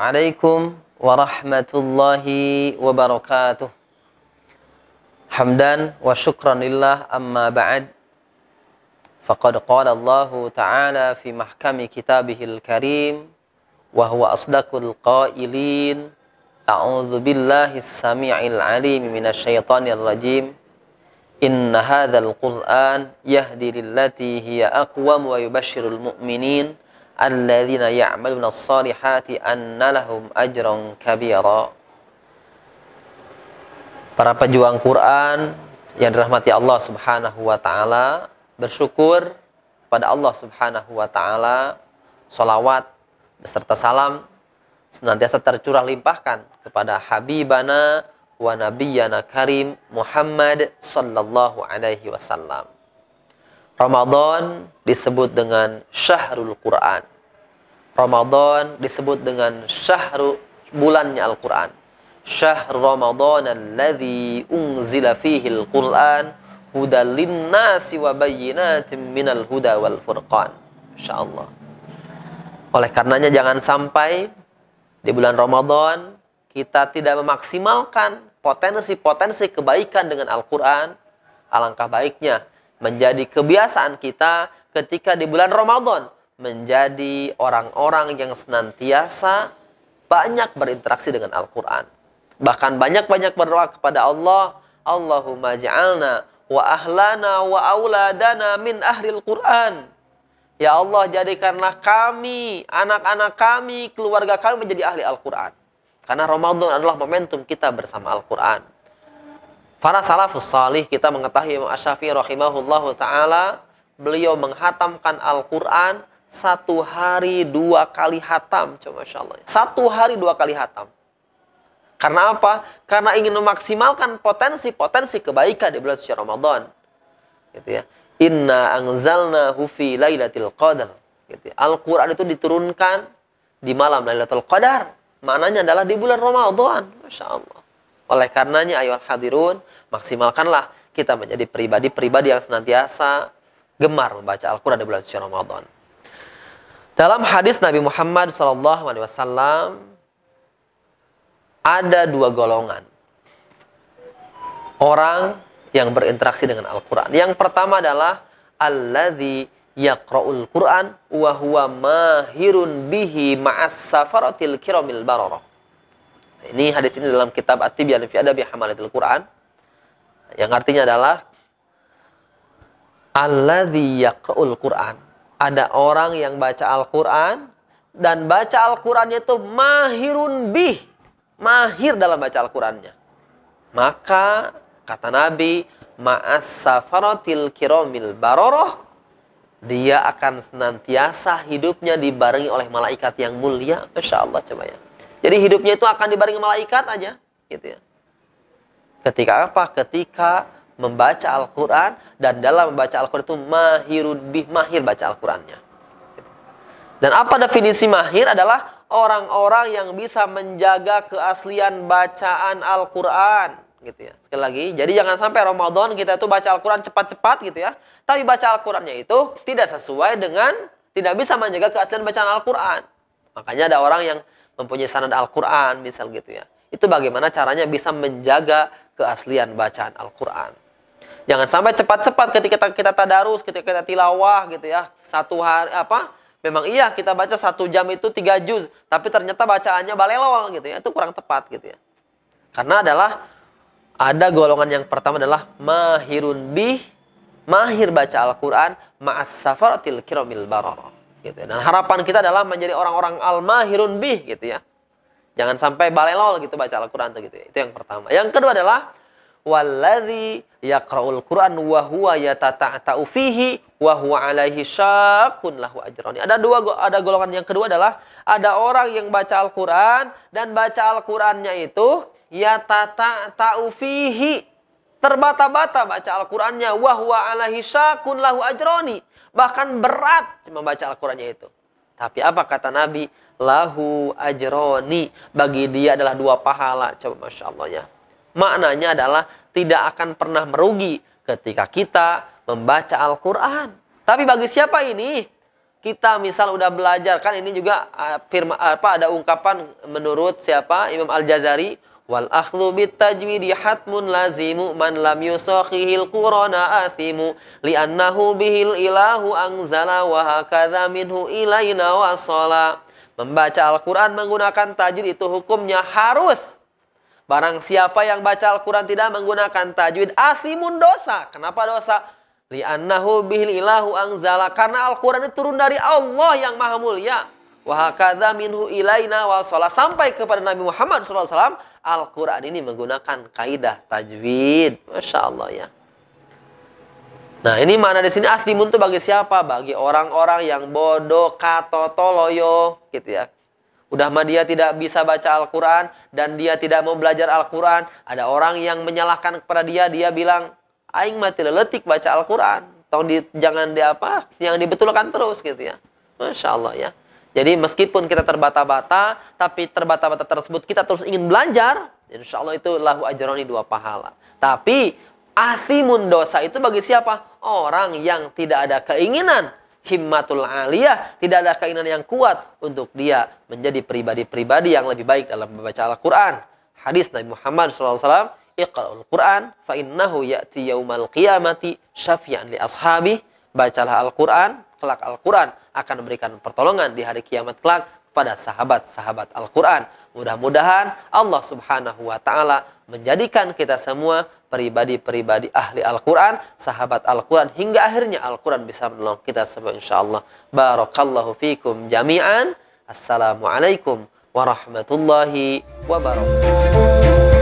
Assalamualaikum warahmatullahi wabarakatuh. Hamdan wa syukran lillah, amma ba'd. Faqad qala Allah Ta'ala fi mahkami kitabihil karim wa huwa asdaqul qailin. A'udzu billahi as-sami'il 'alim minasyaitonir rajim. Inna hadzal Qur'an yahdi lillati hiya aqwam wa yubashshirul mu'minin alladzina ya'maluna as-salihati anna lahum ajran kabira. Para pejuang Quran yang dirahmati Allah Subhanahu wa taala, bersyukur kepada Allah Subhanahu wa taala, shalawat beserta salam senantiasa tercurah limpahkan kepada habibana wa nabiyyana karim Muhammad sallallahu alaihi wasallam. Ramadan disebut dengan syahrul Quran. Ramadan disebut dengan bulannya Al-Quran. Syahr Ramadan alladzi unzila fihi al-Quran hudal linnasi wa bayyinatin minal huda wal furqan. Insyaallah. Oleh karenanya jangan sampai di bulan Ramadan kita tidak memaksimalkan potensi-potensi kebaikan dengan Al-Quran. Alangkah baiknya menjadi kebiasaan kita ketika di bulan Ramadan menjadi orang-orang yang senantiasa banyak berinteraksi dengan Al-Quran. Bahkan banyak-banyak berdoa kepada Allah, Allahumma ja'alna wa ahlana wa auladana min ahlil Quran. Ya Allah, jadikanlah kami, anak-anak kami, keluarga kami menjadi ahli Al-Quran. Karena Ramadan adalah momentum kita bersama Al-Quran. Para salafus salih, kita mengetahui Imam Asy-Syafi'i rahimahullahu ta'ala, beliau menghatamkan Al-Quran 1 hari 2 kali hatam. Coba Masya Allah. 1 hari 2 kali hatam. Karena apa? Karena ingin memaksimalkan potensi-potensi kebaikan di bulan suci Ramadan. Gitu ya. Inna anzalnahu fi lailatul qadar. Gitu ya. Al-Quran itu diturunkan di malam Lailatul Qadar. Maknanya adalah di bulan Ramadan. Masya Allah. Oleh karenanya ayolah hadirun, maksimalkanlah kita menjadi pribadi-pribadi yang senantiasa gemar membaca Al-Quran di bulan suci Ramadan. Dalam hadis Nabi Muhammad SAW ada 2 golongan orang yang berinteraksi dengan Al-Quran. Yang pertama adalah alladzi yaqra'ul Quran wa huwa mahirun bihi ma'as safaratil kiramil bararah. Ini hadis ini dalam kitab At-Tibyan fi Adabi Hamalatil Quran, yang artinya adalah alladzi yaqra'ul Quran. Ada orang yang baca Al-Quran dan baca Al-Qurannya itu mahirun bih, mahir dalam baca Al-Qurannya. Maka kata Nabi, ma'as safaratil kiramil bararah, dia akan senantiasa hidupnya dibarengi oleh malaikat yang mulia. Masya Allah, coba ya. Jadi hidupnya itu akan dibarengi malaikat aja, gitu ya. Ketika apa? Ketika membaca Al-Quran, dan dalam membaca Al-Quran itu mahirun bih, mahir baca Al-Qurannya. Dan apa definisi mahir? Adalah orang-orang yang bisa menjaga keaslian bacaan Al-Quran, gitu ya. Sekali lagi, jadi jangan sampai Ramadan kita itu baca Al-Quran cepat-cepat, gitu ya. Tapi baca Al-Qurannya itu tidak sesuai dengan, tidak bisa menjaga keaslian bacaan Al-Quran. Makanya ada orang yang mempunyai sanad Al-Quran, misal gitu ya. Itu bagaimana caranya bisa menjaga keaslian bacaan Al-Quran. Jangan sampai cepat-cepat ketika kita tadarus, ketika kita tilawah gitu ya. 1 hari memang iya kita baca 1 jam itu 3 juz, tapi ternyata bacaannya balelol gitu ya. Itu kurang tepat gitu ya. Karena ada golongan yang pertama adalah mahirun bih, mahir baca Al-Quran ma'as safaratil kiramil bararah. Gitu ya. Dan harapan kita adalah menjadi orang-orang al-mahirun bih gitu ya. Jangan sampai balelol gitu baca Al-Quran gitu ya. Itu yang pertama. Yang kedua adalah walladzi yaqra'ul Quran wa huwa yatata'ta'u fihi wa huwa 'alaihi syaqqun lahu ajrani. Ada golongan yang kedua adalah ada orang yang baca Al-Quran dan baca Al-Qurannya itu yatata'ta'u fihi, terbata-bata baca Al-Qurannya, wa huwa 'alaihi syaqqun lahu ajrani. Bahkan berat membaca Al-Qurannya itu. Tapi apa kata Nabi? Lahu ajroni. Bagi dia adalah 2 pahala. Coba Masya Allah ya. Maknanya adalah tidak akan pernah merugi ketika kita membaca Al-Quran. Tapi bagi siapa ini? kita misal udah belajar, kan ini juga ada ungkapan menurut siapa? Imam Al-Jazari, wal akhdhu bit tajwidi hatmun lazimu man lam yusakhihil qurana athimu li'annahu bihil ilahu anzala wa hakadha minhu ilaina wasala. Membaca Al-Qur'an menggunakan tajwid itu hukumnya harus. Barang siapa yang baca Al-Qur'an tidak menggunakan tajwid, athimun, dosa. Kenapa dosa? Li'annahu bihil ilahu anzala, karena Al-Qur'an itu turun dari Allah yang maha mulia. Wa hakadha minhu ilaina wasala, sampai kepada Nabi Muhammad SAW, Al-Qur'an ini menggunakan kaidah tajwid. Masya Allah ya. Nah, ini mana di sini athimun itu bagi siapa? Bagi orang-orang yang bodoh, katotoloyo, gitu ya. Udah mah dia tidak bisa baca Al-Qur'an dan dia tidak mau belajar Al-Qur'an. Ada orang yang menyalahkan kepada dia, dia bilang, aing mah tidak letik baca Al-Qur'an. Jangan dibetulkan terus gitu ya. Masya Allah ya. Jadi meskipun kita terbata-bata, tapi terbata-bata tersebut kita terus ingin belajar, insya Allah itu lahu ajroni, 2 pahala. Tapi athimun, dosa itu bagi siapa? Orang yang tidak ada keinginan himmatul aliyah, tidak ada keinginan yang kuat untuk dia menjadi pribadi-pribadi yang lebih baik dalam membaca Al-Qur'an. Hadis Nabi Muhammad SAW, Iqra'ul Qur'an fa innahu ya'ti yaumal qiyamati syafi'an li ashabi. Bacalah Al-Qur'an, kelak Al-Qur'an akan memberikan pertolongan di hari kiamat kelak kepada sahabat-sahabat Al-Qur'an. Mudah-mudahan Allah Subhanahu wa taala menjadikan kita semua pribadi-pribadi ahli Al-Qur'an, sahabat Al-Qur'an, hingga akhirnya Al-Qur'an bisa menolong kita semua insyaallah. Barakallahu fikum jami'an. Assalamualaikum warahmatullahi wabarakatuh.